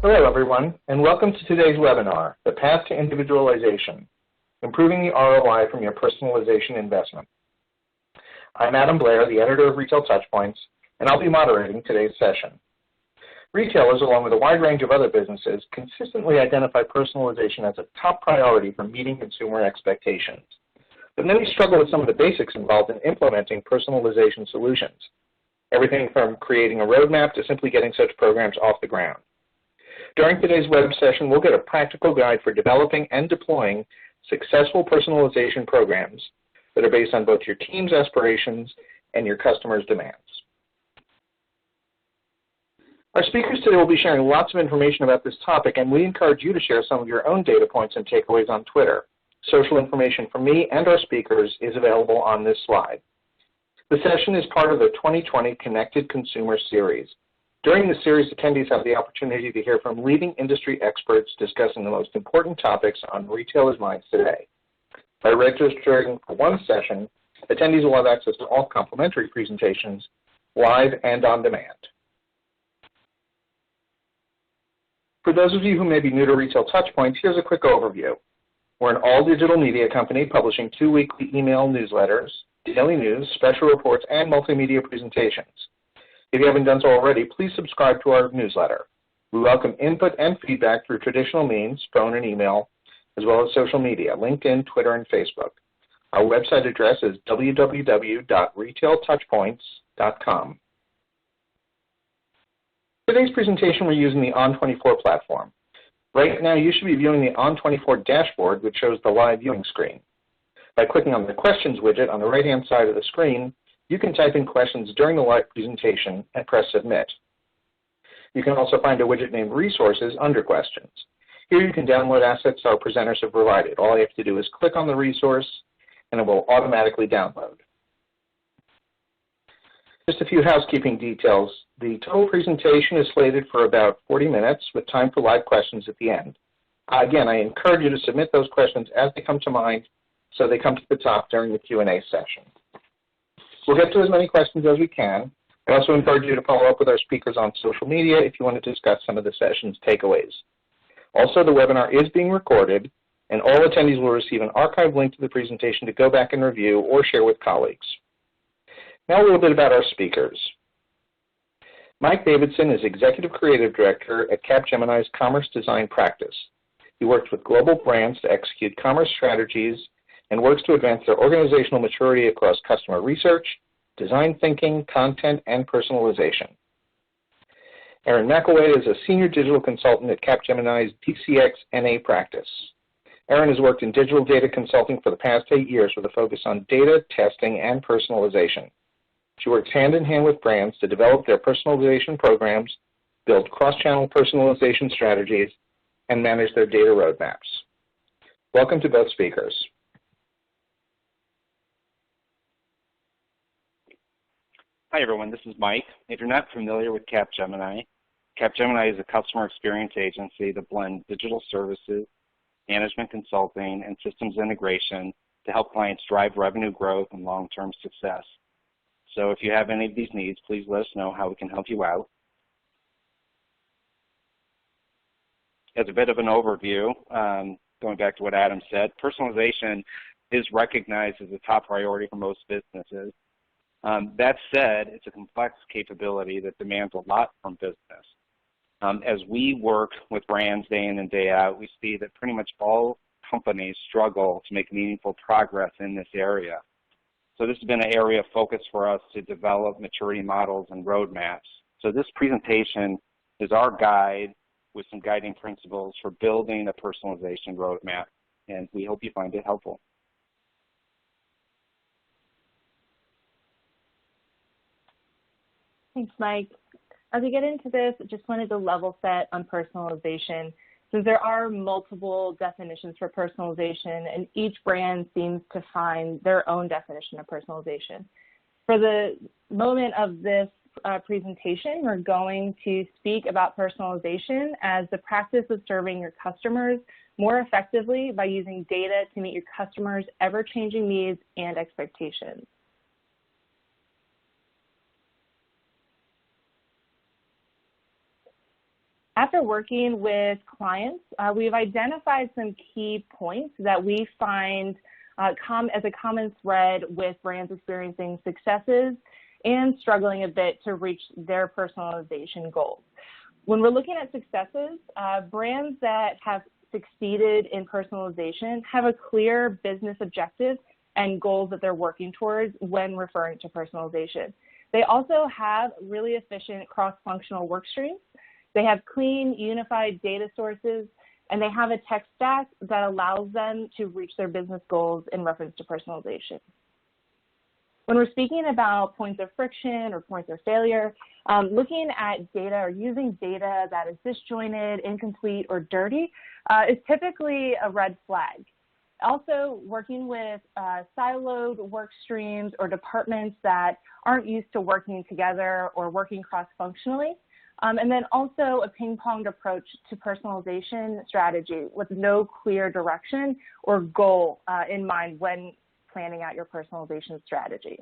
Hello, everyone, and welcome to today's webinar, The Path to Individualization, Improving the ROI from Your Personalization Investment. I'm Adam Blair, the editor of Retail Touchpoints, and I'll be moderating today's session. Retailers, along with a wide range of other businesses, consistently identify personalization as a top priority for meeting consumer expectations. But many struggle with some of the basics involved in implementing personalization solutions, everything from creating a roadmap to simply getting such programs off the ground. During today's web session, we'll get a practical guide for developing and deploying successful personalization programs that are based on both your team's aspirations and your customers' demands. Our speakers today will be sharing lots of information about this topic, and we encourage you to share some of your own data points and takeaways on Twitter. Social information from me and our speakers is available on this slide. The session is part of the 2020 Connected Consumer Series. During the series, attendees have the opportunity to hear from leading industry experts discussing the most important topics on retailers' minds today. By registering for one session, attendees will have access to all complimentary presentations, live and on demand. For those of you who may be new to Retail Touchpoints, here's a quick overview. We're an all-digital media company publishing 2 weekly email newsletters, daily news, special reports, and multimedia presentations. If you haven't done so already, please subscribe to our newsletter. We welcome input and feedback through traditional means, phone and email, as well as social media, LinkedIn, Twitter, and Facebook. Our website address is www.retailtouchpoints.com. Today's presentation, we're using the On24 platform. Right now, you should be viewing the On24 dashboard, which shows the live viewing screen. By clicking on the Questions widget on the right-hand side of the screen, you can type in questions during the live presentation and press Submit. You can also find a widget named Resources under Questions. Here you can download assets our presenters have provided. All you have to do is click on the resource, and it will automatically download. Just a few housekeeping details. The total presentation is slated for about 40 minutes with time for live questions at the end. Again, I encourage you to submit those questions as they come to mind so they come to the top during the Q&A session. We'll get to as many questions as we can. I also encourage you to follow up with our speakers on social media if you want to discuss some of the session's takeaways. Also, the webinar is being recorded, and all attendees will receive an archive link to the presentation to go back and review or share with colleagues. Now a little bit about our speakers. Mike Davidson is Executive Creative Director at Capgemini's Commerce Design Practice. He works with global brands to execute commerce strategies and works to advance their organizational maturity across customer research, design thinking, content, and personalization. Aaron McElway is a Senior Digital Consultant at Capgemini's DCX NA practice. Aaron has worked in digital data consulting for the past 8 years with a focus on data, testing, and personalization. She works hand in hand with brands to develop their personalization programs, build cross-channel personalization strategies, and manage their data roadmaps. Welcome to both speakers. Hi everyone, this is Mike. If you're not familiar with Capgemini, Capgemini is a customer experience agency that blends digital services, management consulting, and systems integration to help clients drive revenue growth and long-term success. So if you have any of these needs, please let us know how we can help you out. As a bit of an overview, going back to what Adam said, personalization is recognized as a top priority for most businesses. That said, it's a complex capability that demands a lot from business. As we work with brands day in and day out, we see that pretty much all companies struggle to make meaningful progress in this area. So this has been an area of focus for us to develop maturity models and roadmaps. So this presentation is our guide with some guiding principles for building a personalization roadmap, and we hope you find it helpful. Thanks, Mike. As we get into this, I just wanted to level set on personalization, since there are multiple definitions for personalization, and each brand seems to find their own definition of personalization. For the moment of this presentation, we're going to speak about personalization as the practice of serving your customers more effectively by using data to meet your customers' ever-changing needs and expectations. After working with clients, we've identified some key points that we find as a common thread with brands experiencing successes and struggling a bit to reach their personalization goals. When we're looking at successes, brands that have succeeded in personalization have a clear business objective and goals that they're working towards when referring to personalization. They also have really efficient cross-functional work streams. They have clean, unified data sources, and they have a tech stack that allows them to reach their business goals in reference to personalization. When we're speaking about points of friction or points of failure, looking at data or using data that is disjointed, incomplete, or dirty is typically a red flag. Also, working with siloed work streams or departments that aren't used to working together or working cross-functionally. And then also a ping-ponged approach to personalization strategy with no clear direction or goal in mind when planning out your personalization strategy.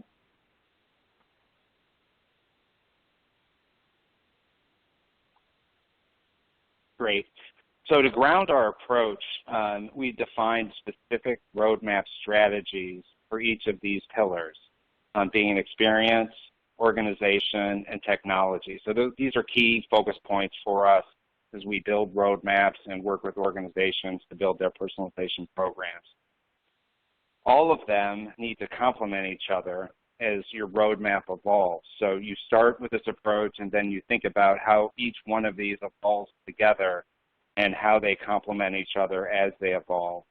Great. So to ground our approach, we defined specific roadmap strategies for each of these pillars, being experience, organization, and technology. So these are key focus points for us as we build roadmaps and work with organizations to build their personalization programs. All of them need to complement each other as your roadmap evolves. So you start with this approach and then you think about how each one of these evolves together and how they complement each other as they evolve.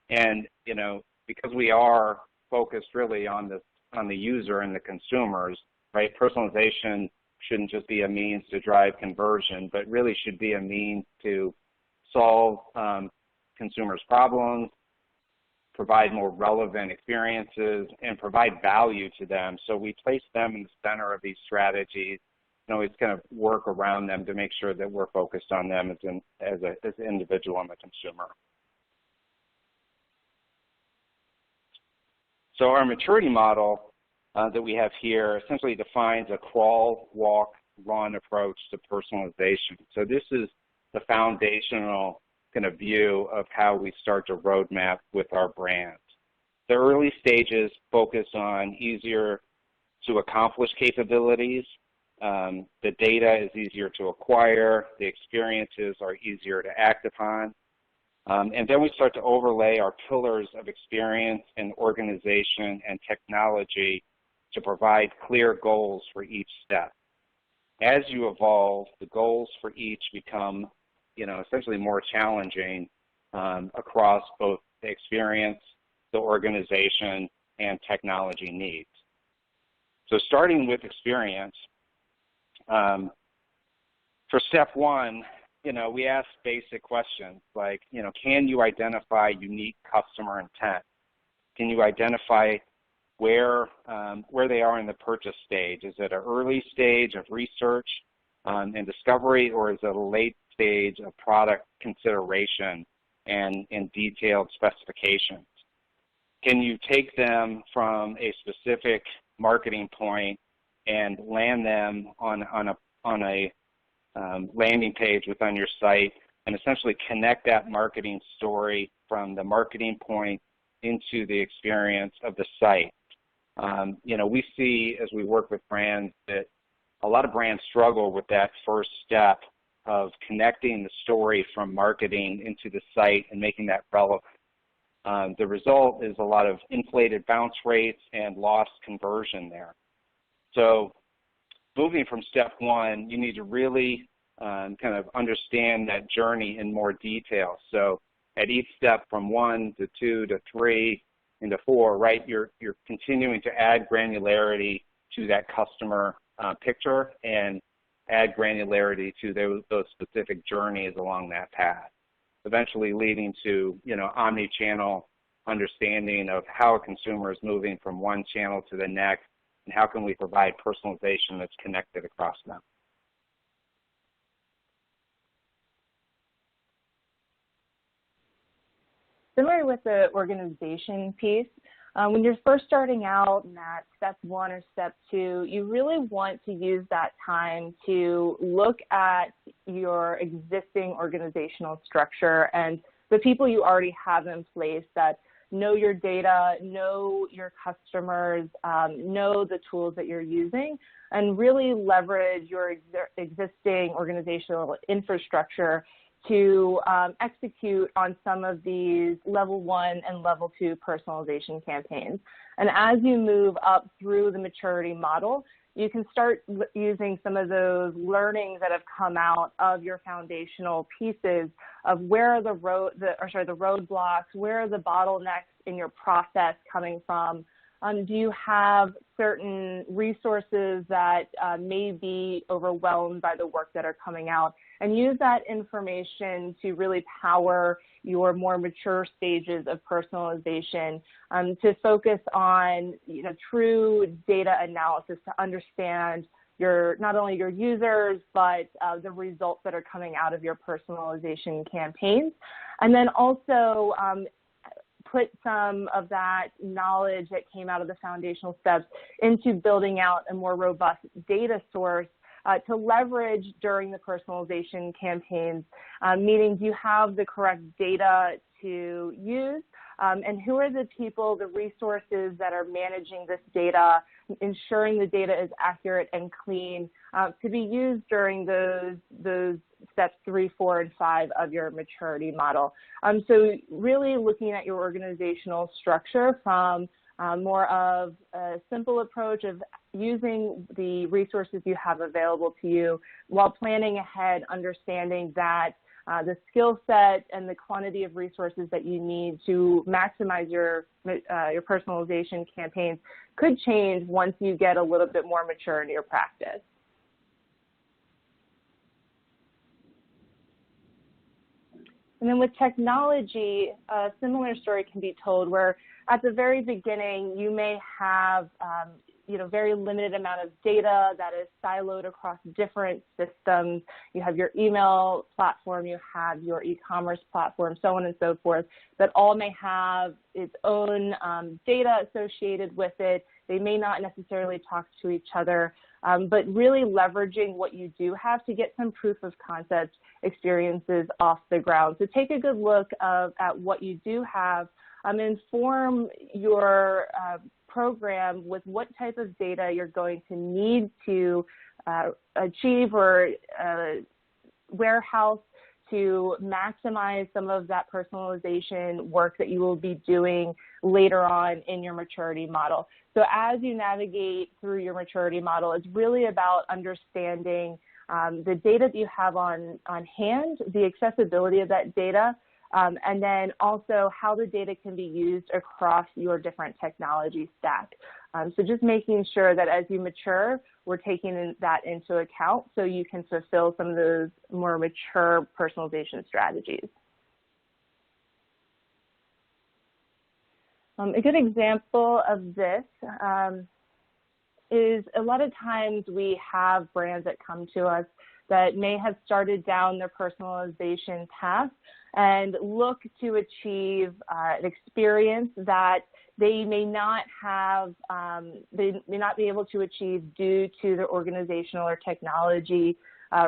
And, you know, because we are focused really on the user and the consumers, right? Personalization shouldn't just be a means to drive conversion, but really should be a means to solve consumers' problems, provide more relevant experiences, and provide value to them. So we place them in the center of these strategies and always kind of work around them to make sure that we're focused on them as an individual and the consumer. So our maturity model that we have here essentially defines a crawl, walk, run approach to personalization. So this is the foundational kind of view of how we start to roadmap with our brands. The early stages focus on easier to accomplish capabilities. The data is easier to acquire. The experiences are easier to act upon. And then we start to overlay our pillars of experience and organization and technology to provide clear goals for each step. As you evolve, the goals for each become, you know, essentially more challenging across both the experience, the organization, and technology needs. So starting with experience, for step one, you know, we ask basic questions like, you know, can you identify unique customer intent? Can you identify where they are in the purchase stage? Is it an early stage of research and discovery, or is it a late stage of product consideration and detailed specifications? Can you take them from a specific marketing point and land them on a landing page within your site and essentially connect that marketing story from the marketing point into the experience of the site? You know, we see as we work with brands that a lot of brands struggle with that first step of connecting the story from marketing into the site and making that relevant. The result is a lot of inflated bounce rates and lost conversion there. So moving from step one, you need to really kind of understand that journey in more detail. So at each step from 1 to 2 to 3 into 4, right, you're continuing to add granularity to that customer picture and add granularity to those specific journeys along that path, eventually leading to, you know, omni-channel understanding of how a consumer is moving from one channel to the next, and how can we provide personalization that's connected across them. Similar with the organization piece, When you're first starting out in that step 1 or step 2, you really want to use that time to look at your existing organizational structure and the people you already have in place that know your data, know your customers, know the tools that you're using, and really leverage your existing organizational infrastructure to execute on some of these level 1 and level 2 personalization campaigns. And as you move up through the maturity model, you can start using some of those learnings that have come out of your foundational pieces of where are the roadblocks, where are the bottlenecks in your process coming from. Do you have certain resources that may be overwhelmed by the work that are coming out? And use that information to really power your more mature stages of personalization, to focus on true data analysis to understand not only your users, but the results that are coming out of your personalization campaigns. And then also put some of that knowledge that came out of the foundational steps into building out a more robust data source to leverage during the personalization campaigns, meaning do you have the correct data to use, and who are the people, the resources that are managing this data, ensuring the data is accurate and clean to be used during those steps 3, 4, and 5 of your maturity model. So really looking at your organizational structure from more of a simple approach of using the resources you have available to you while planning ahead, understanding that the skill set and the quantity of resources that you need to maximize your personalization campaigns could change once you get a little bit more mature in your practice. And then with technology, a similar story can be told where at the very beginning you may have very limited amount of data that is siloed across different systems. You have your email platform, you have your e-commerce platform, so on and so forth, that all may have its own data associated with it. They may not necessarily talk to each other, but really leveraging what you do have to get some proof of concept experiences off the ground. So take a good look at what you do have, inform your program with what type of data you're going to need to achieve or warehouse to maximize some of that personalization work that you will be doing later on in your maturity model. So as you navigate through your maturity model, it's really about understanding the data that you have on hand, the accessibility of that data, and then also how the data can be used across your different technology stack. So just making sure that as you mature, we're taking that into account so you can fulfill some of those more mature personalization strategies. A good example of this is a lot of times we have brands that come to us that may have started down their personalization path and look to achieve an experience that they may not have, they may not be able to achieve due to their organizational or technology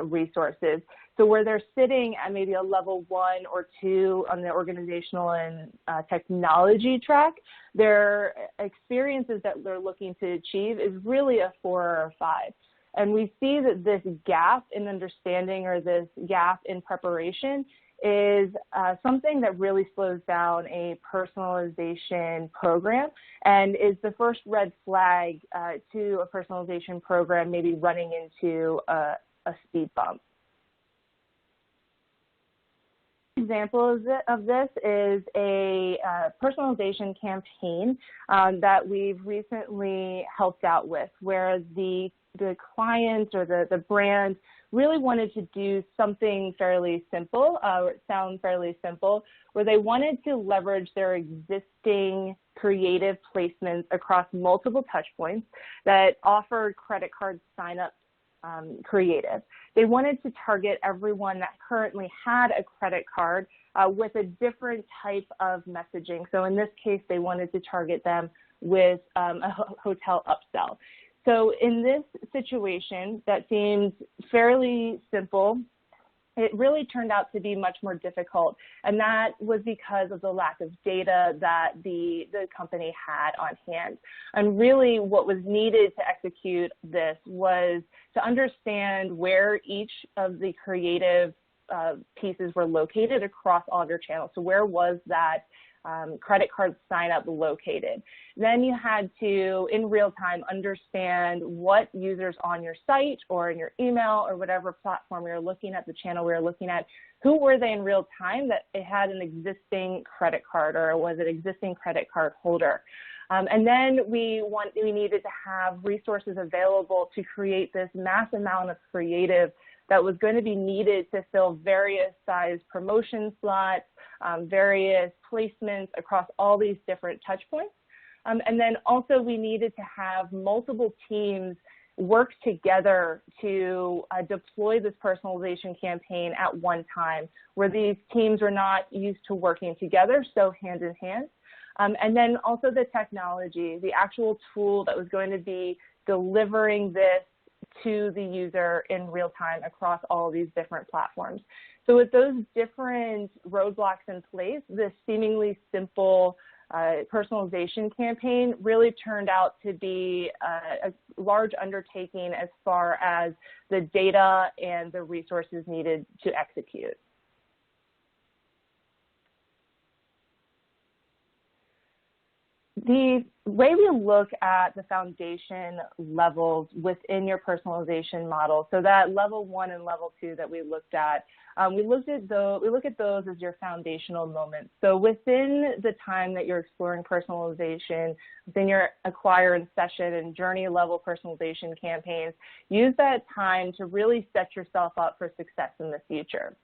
resources. So where they're sitting at maybe a level 1 or 2 on the organizational and technology track, their experiences that they're looking to achieve is really a 4 or a 5. And we see that this gap in understanding or this gap in preparation is something that really slows down a personalization program and is the first red flag to a personalization program maybe running into a speed bump. Example of this is a personalization campaign that we've recently helped out with, where the client or the brand really wanted to do something fairly simple, or it sounds fairly simple, where they wanted to leverage their existing creative placements across multiple touch points that offered credit card sign-up creative. They wanted to target everyone that currently had a credit card with a different type of messaging. So in this case, they wanted to target them with a hotel upsell. So in this situation that seemed fairly simple, it really turned out to be much more difficult, and that was because of the lack of data that the company had on hand. And really what was needed to execute this was to understand where each of the creative pieces were located across all of your channels. So where was that credit card sign up located? Then you had to, in real time, understand what users on your site or in your email or whatever platform you're looking at, the channel we were looking at, who were they in real time that it had an existing credit card or was an existing credit card holder. And then we needed to have resources available to create this mass amount of creative that was going to be needed to fill various size promotion slots, various placements across all these different touch points. And then also we needed to have multiple teams work together to deploy this personalization campaign at one time, where these teams are not used to working together, so hand in hand. And then also the technology, the actual tool that was going to be delivering this to the user in real time across all of these different platforms. So with those different roadblocks in place, this seemingly simple personalization campaign really turned out to be a large undertaking as far as the data and the resources needed to execute. The way we look at the foundation levels within your personalization model, so that level 1 and level 2 that we look at those as your foundational moments. So within the time that you're exploring personalization, within your acquire and session and journey level personalization campaigns, use that time to really set yourself up for success in the future.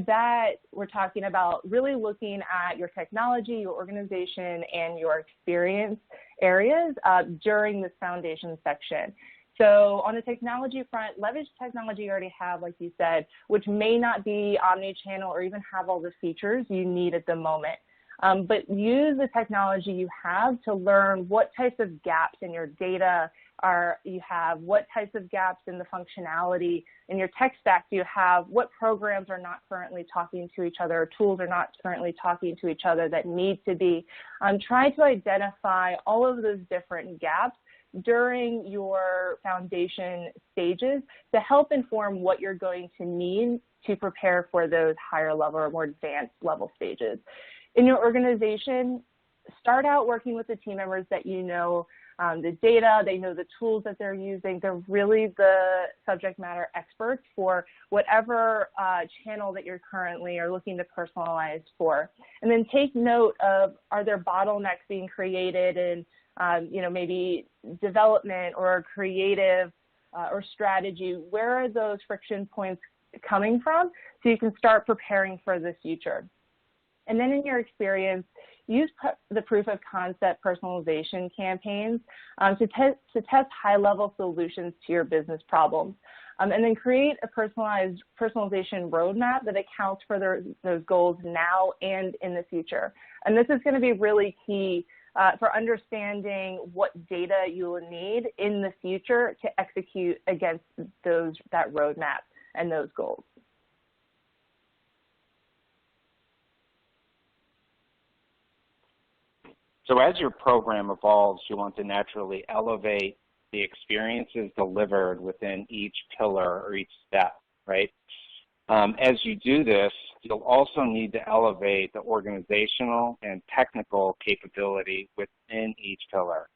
That we're talking about really looking at your technology, your organization, and your experience areas during this foundation section. So on the technology front, leverage technology you already have, like you said, which may not be omni-channel or even have all the features you need at the moment. But use the technology you have to learn what types of gaps in your data you have, what types of gaps in the functionality in your tech stack do you have, what programs are not currently talking to each other, or tools are not currently talking to each other that need to be. Try to identify all of those different gaps during your foundation stages to help inform what you're going to need to prepare for those higher level or more advanced level stages. In your organization, start out working with the team members that you know the data, they know the tools that they're using. They're really the subject matter experts for whatever channel that you're currently are looking to personalize for. And then take note of, are there bottlenecks being created in maybe development or creative or strategy? Where are those friction points coming from so you can start preparing for the future? And then in your experience, use the proof of concept personalization campaigns to test high-level solutions to your business problems. And then create a personalization roadmap that accounts for those goals now and in the future. And this is going to be really key for understanding what data you will need in the future to execute against that roadmap and those goals. So as your program evolves, you want to naturally elevate the experiences delivered within each pillar or each step, right? As you do this, you'll also need to elevate the organizational and technical capability within each pillar.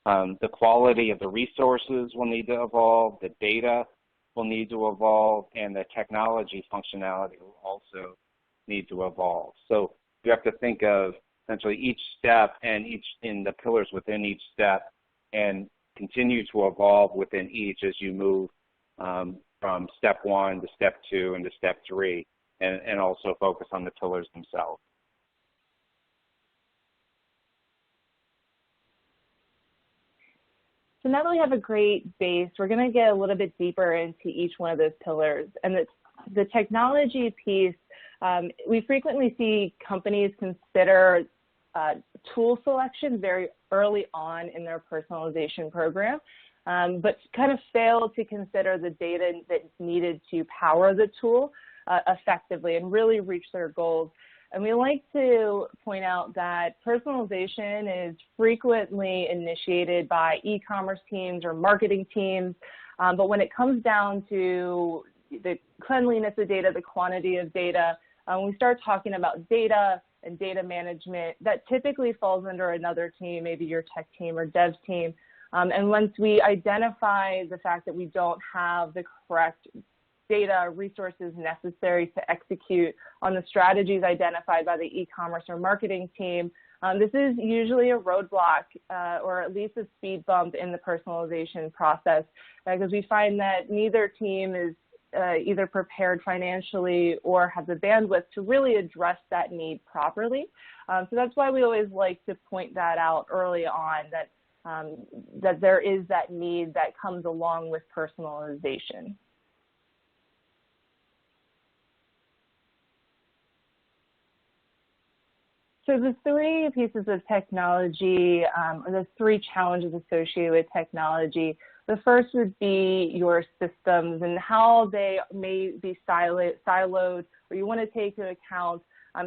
The quality of the resources will need to evolve, the data will need to evolve, and the technology functionality will also need to evolve. So you have to think of essentially each step and in the pillars within each step and continue to evolve within each as you move from step 1 to step 2 and to step 3, and also focus on the pillars themselves. So now that we have a great base, we're going to get a little bit deeper into each one of those pillars. And the technology piece, we frequently see companies consider tool selection very early on in their personalization program, but kind of fail to consider the data that's needed to power the tool effectively and really reach their goals. And we like to point out that personalization is frequently initiated by e-commerce teams or marketing teams, but when it comes down to the cleanliness of data, the quantity of data, when we start talking about data and data management, that typically falls under another team, maybe your tech team or dev team. And once we identify the fact that we don't have the correct data resources necessary to execute on the strategies identified by the e-commerce or marketing team, this is usually a roadblock or at least a speed bump in the personalization process, because we find that neither team is either prepared financially or have the bandwidth to really address that need properly. So that's why we always like to point that out early on, that there is that need that comes along with personalization. So the three pieces of technology, or the three challenges associated with technology, the first would be your systems and how they may be siloed, or you want to take into account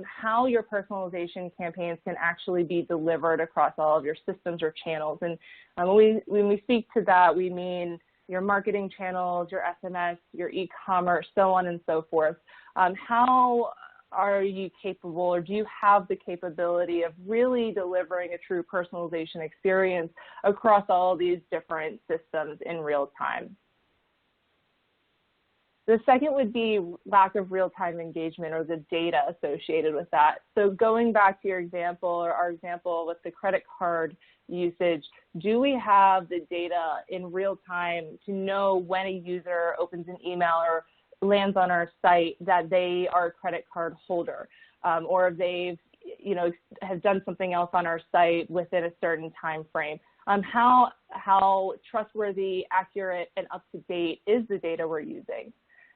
how your personalization campaigns can actually be delivered across all of your systems or channels. And when we speak to that, we mean your marketing channels, your SMS, your e-commerce, so on and so forth. How are you capable, or do you have the capability of really delivering a true personalization experience across all these different systems in real time? The second would be lack of real-time engagement or the data associated with that. So going back to your example, or our example with the credit card usage, do we have the data in real time to know when a user opens an email or lands on our site that they are a credit card holder, or if they've, have done something else on our site within a certain time frame? How trustworthy, accurate, and up-to-date is the data we're using?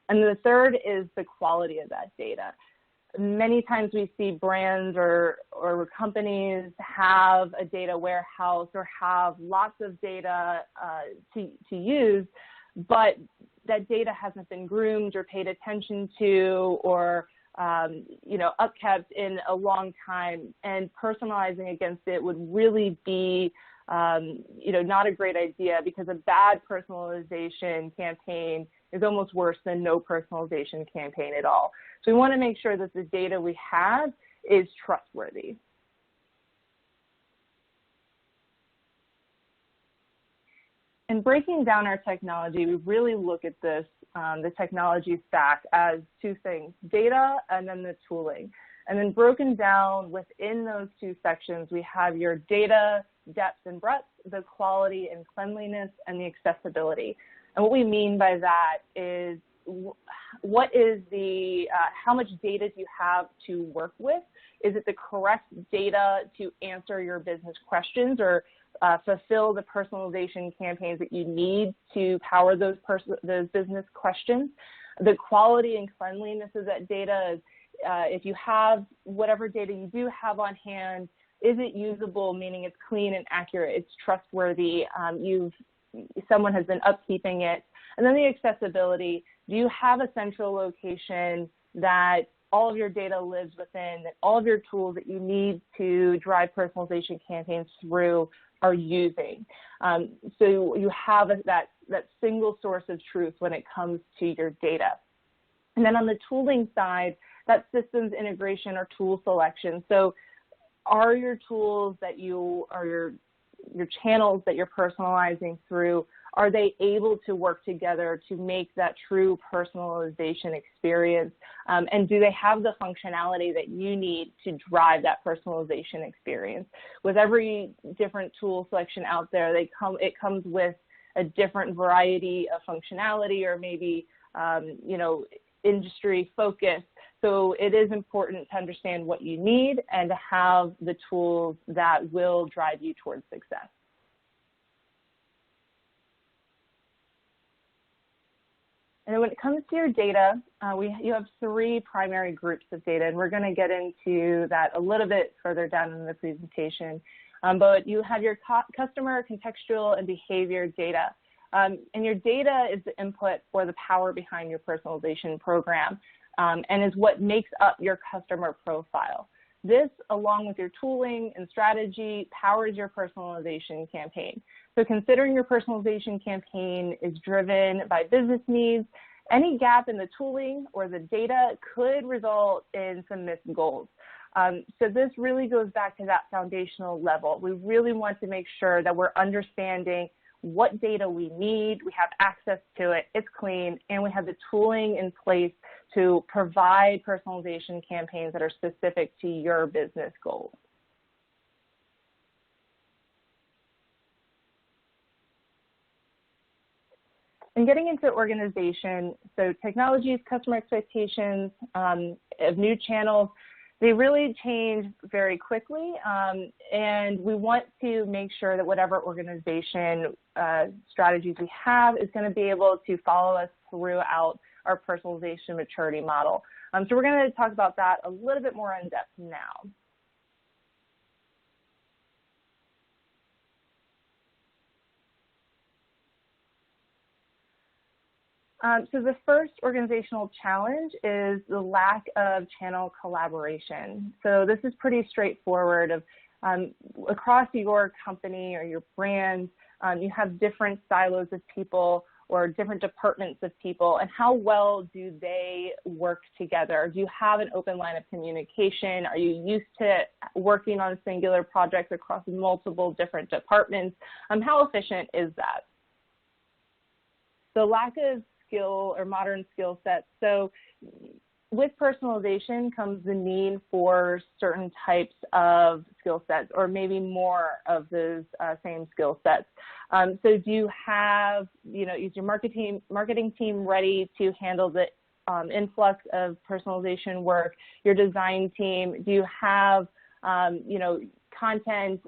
And the third is the quality of that data. Many times we see brands or companies have a data warehouse or have lots of data to use, but that data hasn't been groomed or paid attention to or upkept in a long time, and personalizing against it would really be not a great idea, because a bad personalization campaign is almost worse than no personalization campaign at all. So we want to make sure that the data we have is trustworthy. In breaking down our technology, we really look at this, the technology stack, as two things: data and then the tooling. And then broken down within those two sections, we have your data depth and breadth, the quality and cleanliness, and the accessibility. And what we mean by that is, what is the, how much data do you have to work with? Is it the correct data to answer your business questions or fulfill the personalization campaigns that you need to power those business questions? The quality and cleanliness of that data is, if you have whatever data you do have on hand, is it usable, meaning it's clean and accurate, it's trustworthy, someone has been upkeeping it? And then the accessibility: do you have a central location that all of your data lives within, that all of your tools that you need to drive personalization campaigns through are using? So you have that single source of truth when it comes to your data. And then on the tooling side, that's systems integration or tool selection. So are your tools that your channels that you're personalizing through, are they able to work together to make that true personalization experience? And do they have the functionality that you need to drive that personalization experience? With every different tool selection out there, it comes with a different variety of functionality, or maybe industry focus. So it is important to understand what you need and to have the tools that will drive you towards success. And then when it comes to your data, you have 3 primary groups of data, and we're going to get into that a little bit further down in the presentation. But you have your customer, contextual, and behavior data. And your data is the input for the power behind your personalization program, and is what makes up your customer profile. This, along with your tooling and strategy, powers your personalization campaign. So considering your personalization campaign is driven by business needs, any gap in the tooling or the data could result in some missed goals. So this really goes back to that foundational level. We really want to make sure that we're understanding what data we need, we have access to it, it's clean, and we have the tooling in place to provide personalization campaigns that are specific to your business goals. And getting into organization, so technologies, customer expectations of new channels, they really change very quickly, and we want to make sure that whatever organization strategies we have is going to be able to follow us throughout our personalization maturity model. So we're going to talk about that a little bit more in depth now. So the first organizational challenge is the lack of channel collaboration. So this is pretty straightforward. Across your company or your brand, you have different silos of people or different departments of people, and how well do they work together? Do you have an open line of communication? Are you used to working on singular projects across multiple different departments? How efficient is that? The lack of skill or modern skill sets. So with personalization comes the need for certain types of skill sets, or maybe more of those same skill sets. So do you have, is your marketing team ready to handle the influx of personalization work? Your design team, do you have, content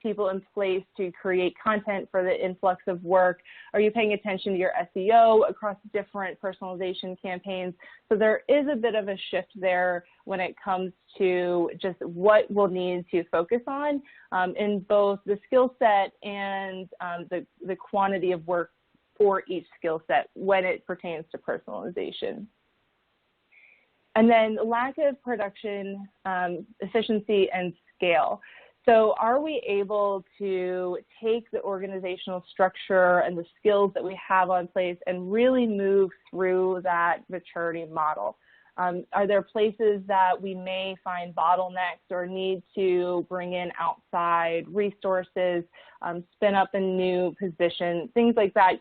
people in place to create content for the influx of work? Are you paying attention to your SEO across different personalization campaigns? So there is a bit of a shift there when it comes to just what we'll need to focus on in both the skill set and the quantity of work for each skill set when it pertains to personalization. And then lack of production efficiency and scale. So are we able to take the organizational structure and the skills that we have on place and really move through that maturity model? Are there places that we may find bottlenecks or need to bring in outside resources, spin up a new position, things like that?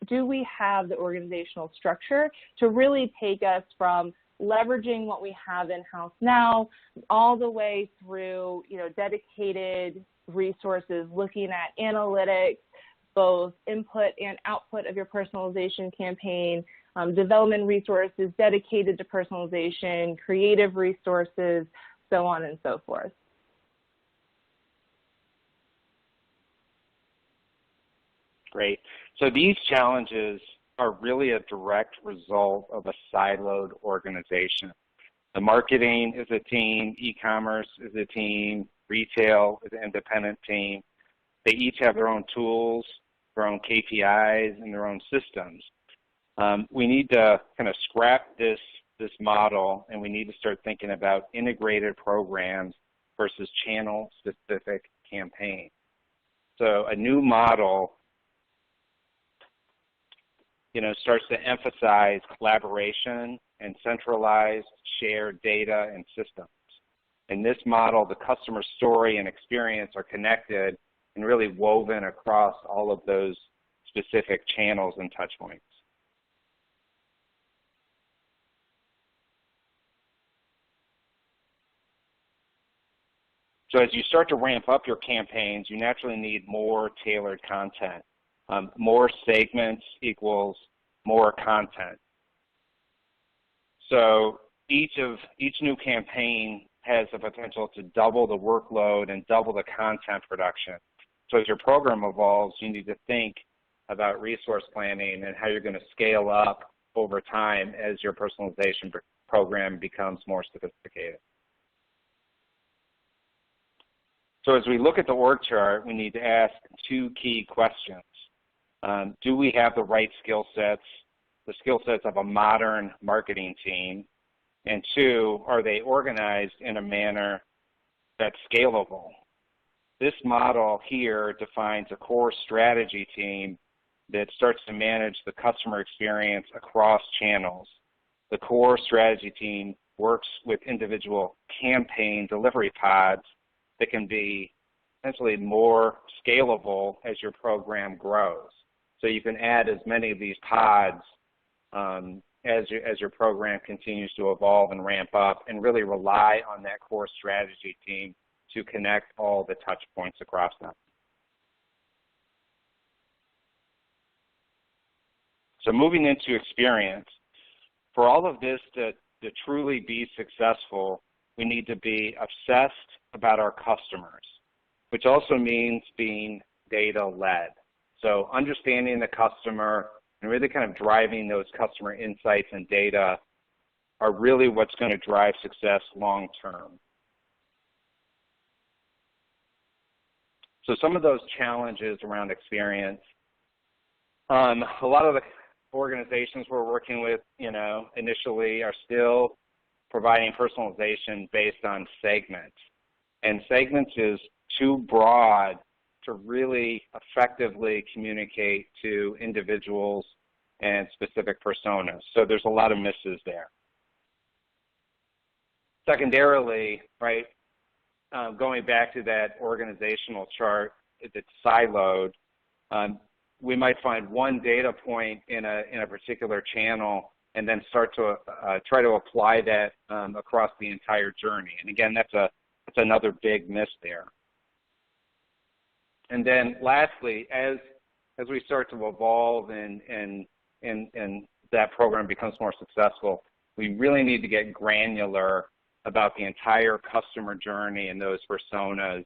Do we have the organizational structure to really take us from leveraging what we have in-house now, all the way through, dedicated resources, looking at analytics, both input and output of your personalization campaign, development resources dedicated to personalization, creative resources, so on and so forth. Great. So these challenges are really a direct result of a siloed organization. The marketing is a team, e-commerce is a team, retail is an independent team. They each have their own tools, their own KPIs, and their own systems. We need to kind of scrap this model, and we need to start thinking about integrated programs versus channel-specific campaigns. So a new model starts to emphasize collaboration and centralized shared data and systems. In this model, the customer story and experience are connected and really woven across all of those specific channels and touch points. So as you start to ramp up your campaigns, you naturally need more tailored content. More segments equals more content. So each new campaign has the potential to double the workload and double the content production. So as your program evolves, you need to think about resource planning and how you're going to scale up over time as your personalization program becomes more sophisticated. So as we look at the org chart, we need to ask two key questions. Do we have the right skill sets, the skill sets of a modern marketing team? And two, are they organized in a manner that's scalable? This model here defines a core strategy team that starts to manage the customer experience across channels. The core strategy team works with individual campaign delivery pods that can be essentially more scalable as your program grows. So you can add as many of these pods as your program continues to evolve and ramp up, and really rely on that core strategy team to connect all the touch points across them. So moving into experience, for all of this to truly be successful, we need to be obsessed about our customers, which also means being data-led. So understanding the customer and really kind of driving those customer insights and data are really what's going to drive success long-term. So some of those challenges around experience, a lot of the organizations we're working with, initially are still providing personalization based on segments. And segments is too broad to really effectively communicate to individuals and specific personas. So there's a lot of misses there. Secondarily, right, going back to that organizational chart that's siloed, we might find one data point in a particular channel and then start to try to apply that across the entire journey. And again, that's another big miss there. And then lastly, as we start to evolve and that program becomes more successful, we really need to get granular about the entire customer journey and those personas,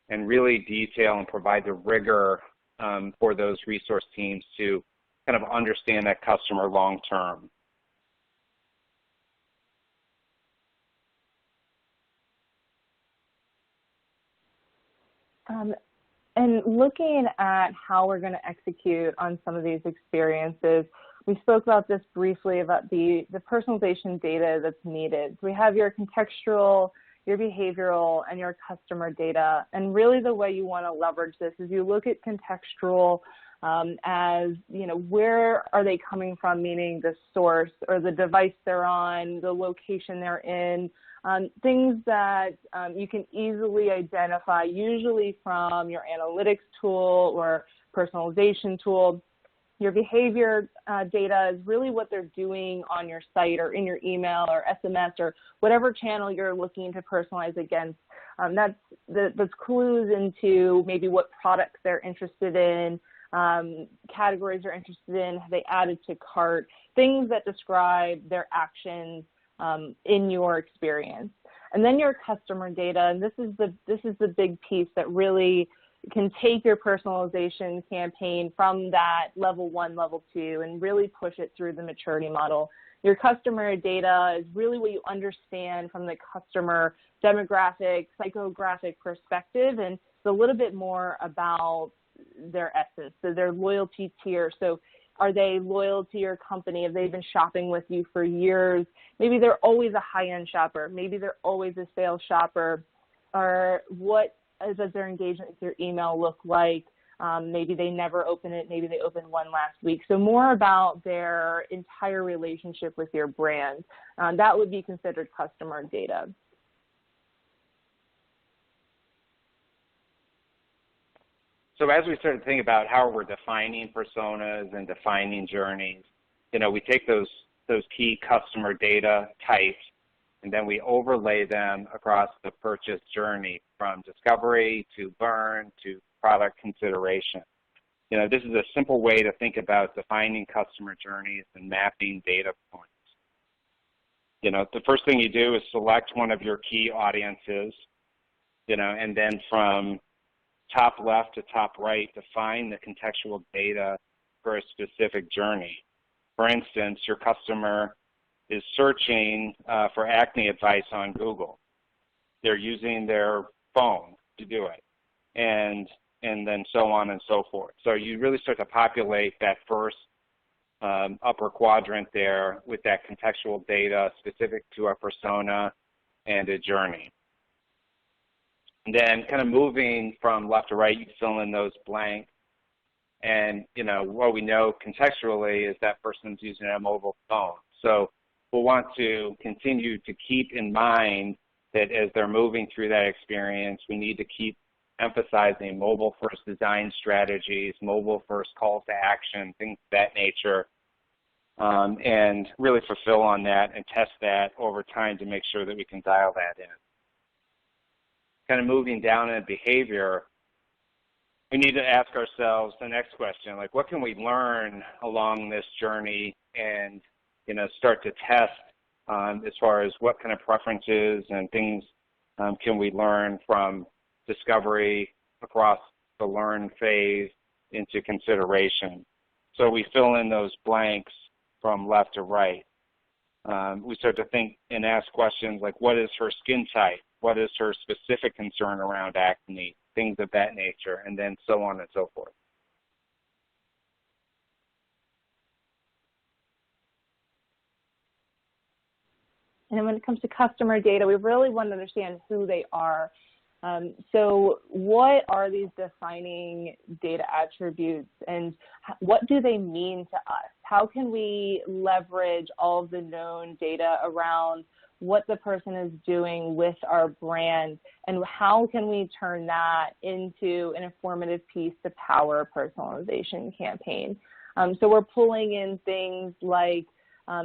and really detail and provide the rigor for those resource teams to kind of understand that customer long term. And looking at how we're going to execute on some of these experiences, we spoke about this briefly about the personalization data that's needed. So we have your contextual, your behavioral, and your customer data. And really the way you want to leverage this is you look at contextual as, where are they coming from, meaning the source or the device they're on, the location they're in, things that you can easily identify, usually from your analytics tool or personalization tool. Your behavior data is really what they're doing on your site or in your email or SMS or whatever channel you're looking to personalize against. That's clues into maybe what products they're interested in, categories they're interested in, have they added to cart, things that describe their actions in your experience. And then your customer data, and this is the big piece that really can take your personalization campaign from that level 1, level 2, and really push it through the maturity model. Your customer data is really what you understand from the customer demographic, psychographic perspective, and it's a little bit more about their essence, so their loyalty tier. So are they loyal to your company? Have they been shopping with you for years? Maybe they're always a high-end shopper. Maybe they're always a sales shopper. Or what does their engagement with your email look like? Maybe they never open it. Maybe they opened one last week. So more about their entire relationship with your brand. That would be considered customer data. So as we start to think about how we're defining personas and defining journeys, we take those key customer data types, and then we overlay them across the purchase journey from discovery to burn to product consideration. This is a simple way to think about defining customer journeys and mapping data points. The first thing you do is select one of your key audiences, and then from top left to top right, define the contextual data for a specific journey. For instance, your customer is searching for acne advice on Google. They're using their phone to do it, and then so on and so forth. So you really start to populate that first upper quadrant there with that contextual data specific to a persona and a journey. And then kind of moving from left to right, you fill in those blanks. And, what we know contextually is that person's using a mobile phone. So we'll want to continue to keep in mind that as they're moving through that experience, we need to keep emphasizing mobile-first design strategies, mobile-first calls to action, things of that nature, and really fulfill on that and test that over time to make sure that we can dial that in. Kind of moving down in behavior, we need to ask ourselves the next question, like what can we learn along this journey and, start to test as far as what kind of preferences and things can we learn from discovery across the learn phase into consideration. So we fill in those blanks from left to right. We start to think and ask questions like, what is her skin type? What is her specific concern around acne? Things of that nature, and then so on and so forth. And when it comes to customer data, we really want to understand who they are. So what are these defining data attributes, and what do they mean to us? How can we leverage all of the known data around what the person is doing with our brand, and how can we turn that into an informative piece to power a personalization campaign? So we're pulling in things like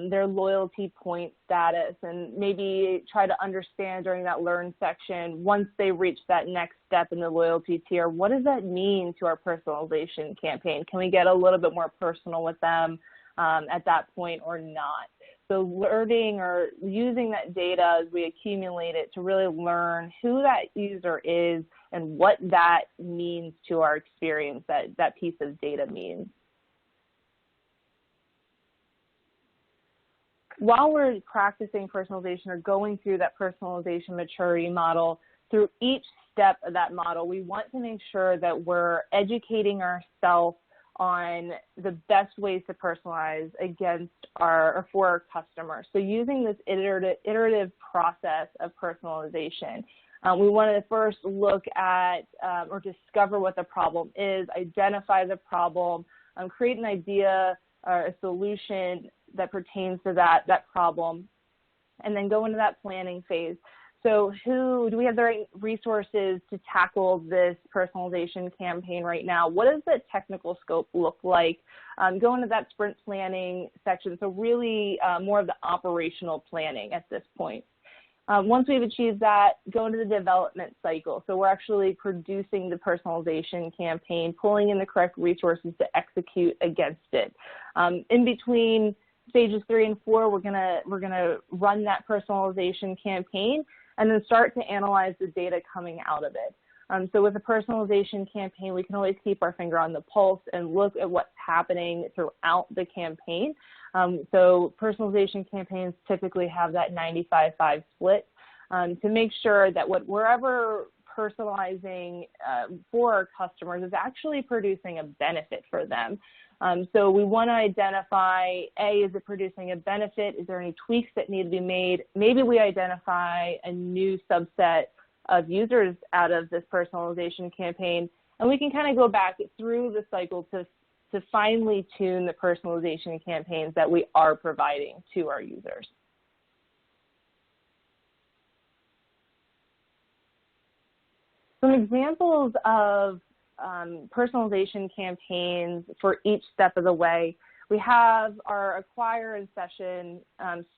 their loyalty point status, and maybe try to understand during that learn section, once they reach that next step in the loyalty tier, what does that mean to our personalization campaign? Can we get a little bit more personal with them at that point or not? So learning or using that data as we accumulate it to really learn who that user is and what that means to our experience, that piece of data means. While we're practicing personalization or going through that personalization maturity model, through each step of that model, we want to make sure that we're educating ourselves on the best ways to personalize for our customers. So using this iterative process of personalization, we want to first look at or discover what the problem is, identify the problem, create an idea or a solution that pertains to that problem, and then go into that planning phase. So do we have the right resources to tackle this personalization campaign right now? What does the technical scope look like? Go into that sprint planning section, so really more of the operational planning at this point. Once we've achieved that, go into the development cycle. So we're actually producing the personalization campaign, pulling in the correct resources to execute against it. In between stages 3 and 4, we're gonna run that personalization campaign and then start to analyze the data coming out of it. So with a personalization campaign, we can always keep our finger on the pulse and look at what's happening throughout the campaign. So personalization campaigns typically have that 95-5 split to make sure that wherever personalizing for our customers is actually producing a benefit for them. So we want to identify, is it producing a benefit? Is there any tweaks that need to be made? Maybe we identify a new subset of users out of this personalization campaign, and we can kind of go back through the cycle to finely tune the personalization campaigns that we are providing to our users. Some examples of personalization campaigns for each step of the way. We have our acquire and session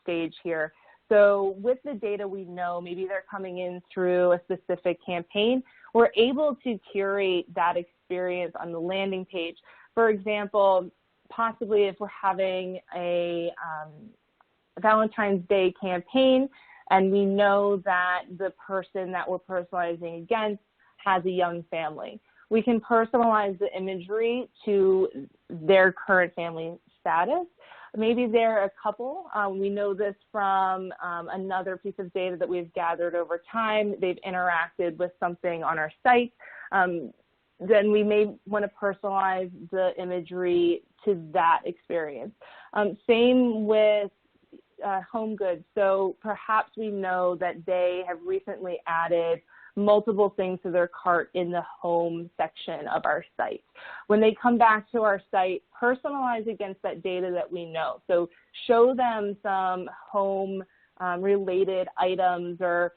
stage here. So with the data we know, maybe they're coming in through a specific campaign, we're able to curate that experience on the landing page. For example, possibly if we're having a Valentine's Day campaign and we know that the person that we're personalizing against has a young family, we can personalize the imagery to their current family status, Maybe there are a couple. We know this from another piece of data that we've gathered over time. They've interacted with something on our site. Then we may want to personalize the imagery to that experience. Same with home goods. So perhaps we know that they have recently added multiple things to their cart in the home section of our site. When they come back to our site, personalize against that data that we know. So show them some home related items or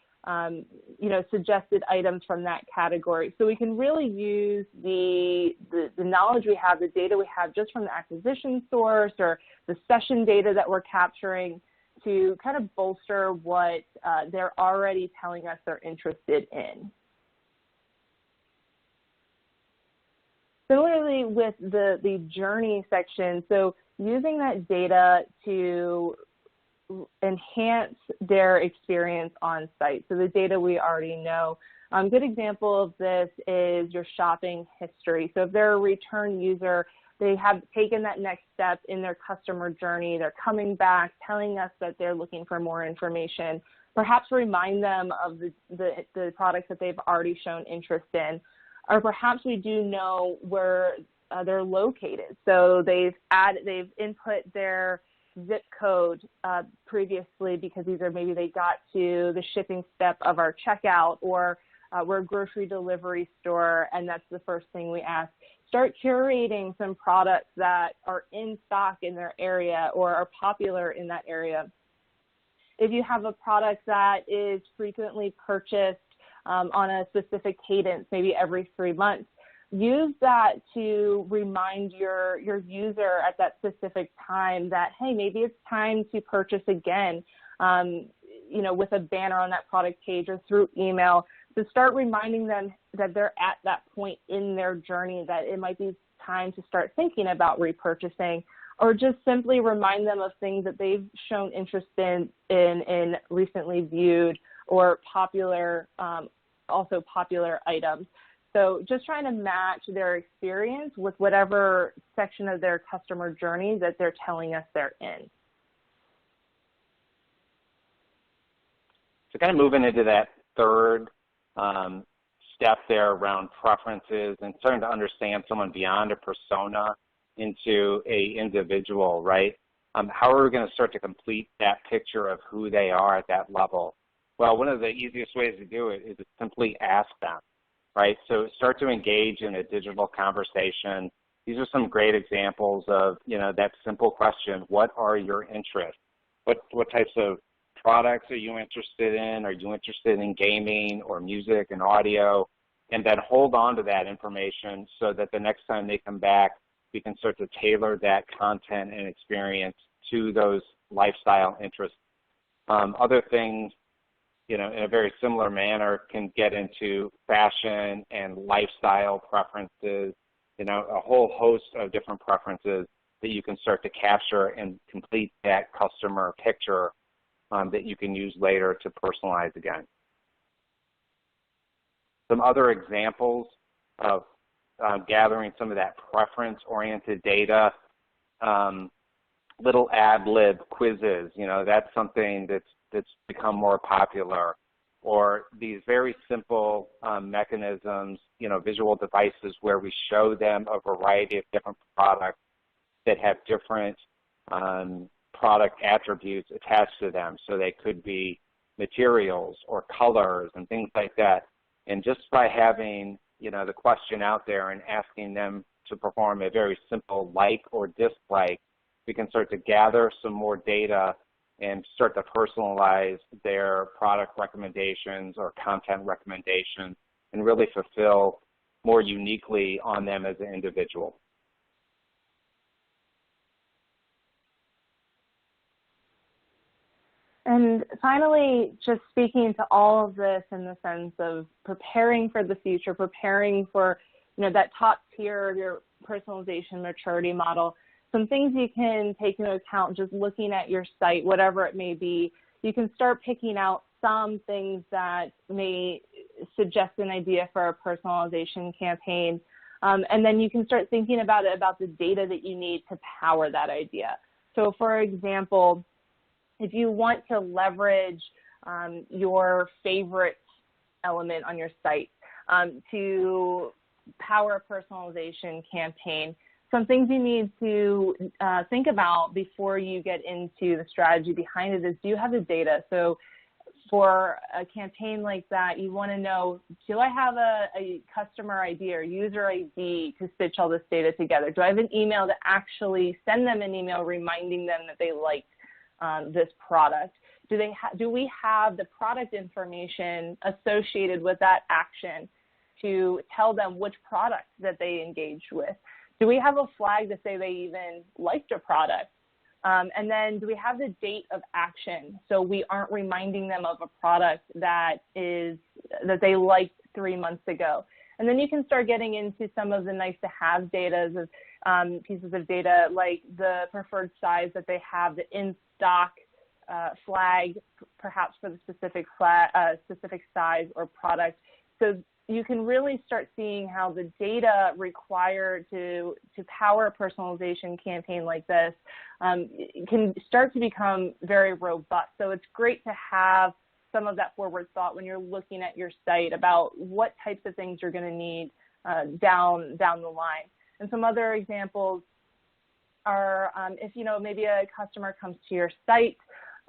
suggested items from that category. So we can really use the knowledge we have, the data we have just from the acquisition source or the session data that we're capturing to kind of bolster what they're already telling us they're interested in. Similarly with the journey section, so using that data to enhance their experience on site. So the data we already know. A good example of this is your shopping history. So if they're a return user, they have taken that next step in their customer journey. They're coming back, telling us that they're looking for more information. Perhaps remind them of the products that they've already shown interest in. Or perhaps we do know where they're located. So they've input their zip code previously because maybe they got to the shipping step of our checkout, or we're a grocery delivery store and that's the first thing we ask. Start curating some products that are in stock in their area or are popular in that area. If you have a product that is frequently purchased on a specific cadence, maybe every 3 months, use that to remind your user at that specific time that, hey, maybe it's time to purchase again, with a banner on that product page or through email, to start reminding them that they're at that point in their journey, that it might be time to start thinking about repurchasing, or just simply remind them of things that they've shown interest in recently viewed or also popular items. So just trying to match their experience with whatever section of their customer journey that they're telling us they're in. So kind of moving into that third step there around preferences and starting to understand someone beyond a persona into a individual, right? How are we going to start to complete that picture of who they are at that level? Well, one of the easiest ways to do it is to simply ask them, right? So start to engage in a digital conversation. These are some great examples of, that simple question: what are your interests? What types of products are you interested in? Are you interested in gaming or music and audio? And then hold on to that information so that the next time they come back, we can start to tailor that content and experience to those lifestyle interests. Other things, in a very similar manner, can get into fashion and lifestyle preferences, a whole host of different preferences that you can start to capture and complete that customer picture that you can use later to personalize again. Some other examples of gathering some of that preference-oriented data, little ad lib quizzes, that's something that's become more popular, or these very simple mechanisms, visual devices where we show them a variety of different products that have different product attributes attached to them. So they could be materials or colors and things like that. And just by having, the question out there and asking them to perform a very simple like or dislike, we can start to gather some more data and start to personalize their product recommendations or content recommendations and really fulfill more uniquely on them as an individual. And finally, just speaking to all of this in the sense of preparing for the future, preparing for that top tier of your personalization maturity model, some things you can take into account just looking at your site, whatever it may be. You can start picking out some things that may suggest an idea for a personalization campaign. And then you can start thinking about the data that you need to power that idea. So for example, if you want to leverage your favorite element on your site to power a personalization campaign, some things you need to think about before you get into the strategy behind it is, do you have the data? So for a campaign like that, you want to know, do I have a customer ID or user ID to stitch all this data together? Do I have an email to actually send them an email reminding them that they liked this product? Do we have the product information associated with that action to tell them which product that they engaged with? Do we have a flag to say they even liked a product? And then do we have the date of action so we aren't reminding them of a product that they liked 3 months ago? And then you can start getting into some of the nice to have data, pieces of data like the preferred size that they have, the in-stock flag, perhaps for the specific size or product. So you can really start seeing how the data required to power a personalization campaign like this can start to become very robust. So it's great to have some of that forward thought when you're looking at your site about what types of things you're going to need down the line. And some other examples are if, maybe a customer comes to your site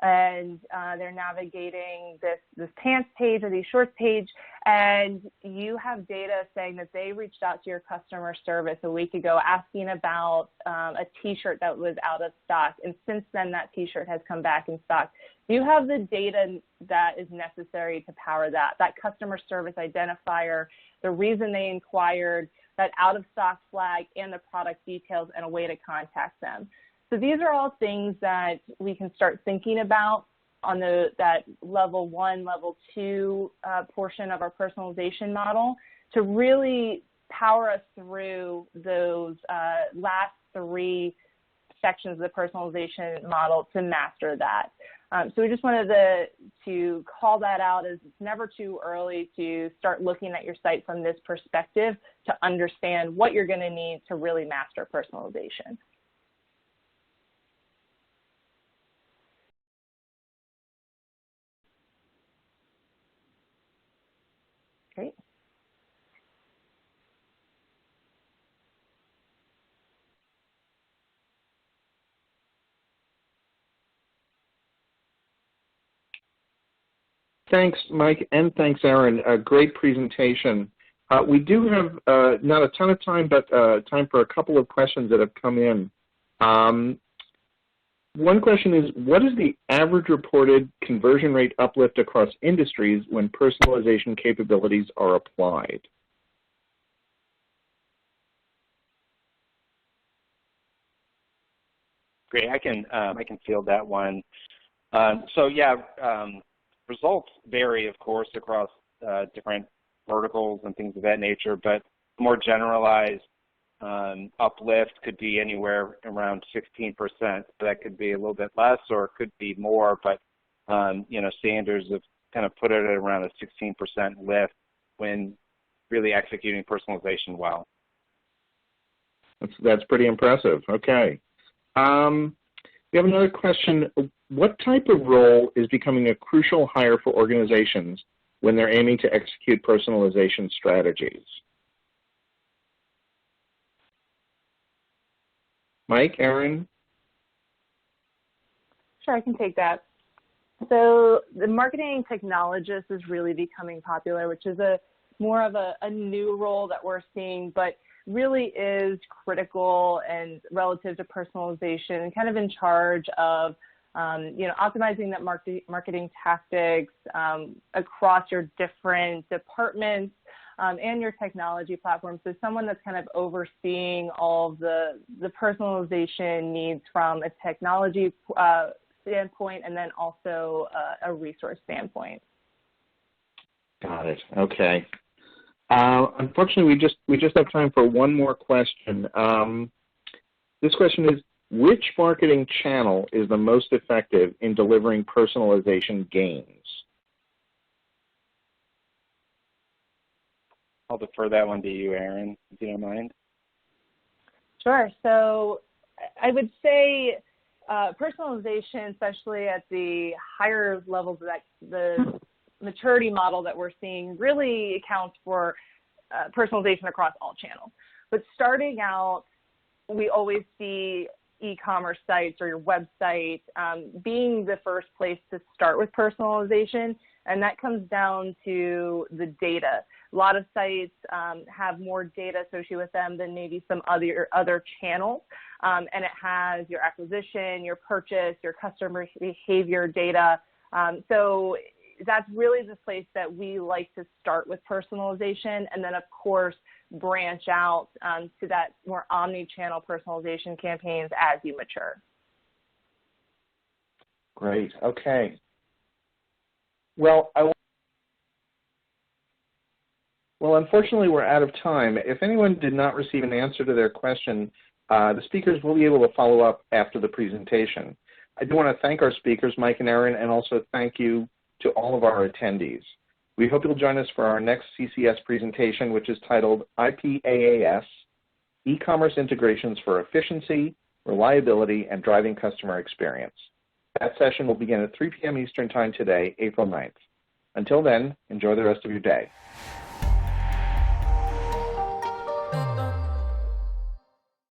and they're navigating this pants page or the shorts page, and you have data saying that they reached out to your customer service a week ago asking about a t-shirt that was out of stock, and since then that t-shirt has come back in stock. You have the data that is necessary to power that customer service identifier, the reason they inquired, that out-of-stock flag, and the product details and a way to contact them. So these are all things that we can start thinking about on that level 1, level 2 portion of our personalization model to really power us through those last 3 sections of the personalization model to master that. So we just wanted to call that out, as it's never too early to start looking at your site from this perspective to understand what you're going to need to really master personalization. Great. Thanks, Mike, and thanks, Aaron. A great presentation. We do have not a ton of time, but time for a couple of questions that have come in. One question is, what is the average reported conversion rate uplift across industries when personalization capabilities are applied? Great, I can field that one. Results vary, of course, across different verticals and things of that nature, but more generalized uplift could be anywhere around 16%. So that could be a little bit less or it could be more, but standards have kind of put it at around a 16% lift when really executing personalization well. That's pretty impressive. Okay. We have another question. What type of role is becoming a crucial hire for organizations when they're aiming to execute personalization strategies? Mike, Aaron? Sure, I can take that. So the marketing technologist is really becoming popular, which is more of a new role that we're seeing, but really is critical and relative to personalization and kind of in charge of optimizing that marketing tactics across your different departments and your technology platforms. So someone that's kind of overseeing all of the personalization needs from a technology standpoint and then also a resource standpoint. Got it. Okay. Unfortunately, we just have time for one more question. This question is, which marketing channel is the most effective in delivering personalization gains? I'll defer that one to you, Aaron, if you don't mind. Sure. So I would say personalization, especially at the higher levels of the maturity model that we're seeing, really accounts for personalization across all channels. But starting out, we always see e-commerce sites or your website being the first place to start with personalization, and that comes down to the data. A lot of sites have more data associated with them than maybe some other channels, and it has your acquisition, your purchase, your customer behavior data. So that's really the place that we like to start with personalization, and then of course branch out to that more omni-channel personalization campaigns as you mature. Great. Okay. Well, unfortunately, we're out of time. If anyone did not receive an answer to their question, the speakers will be able to follow up after the presentation. I do want to thank our speakers, Mike and Erin, and also thank you to all of our attendees. We hope you'll join us for our next CCS presentation, which is titled IPAAS, E-Commerce Integrations for Efficiency, Reliability, and Driving Customer Experience. That session will begin at 3 p.m. Eastern Time today, April 9th. Until then, enjoy the rest of your day.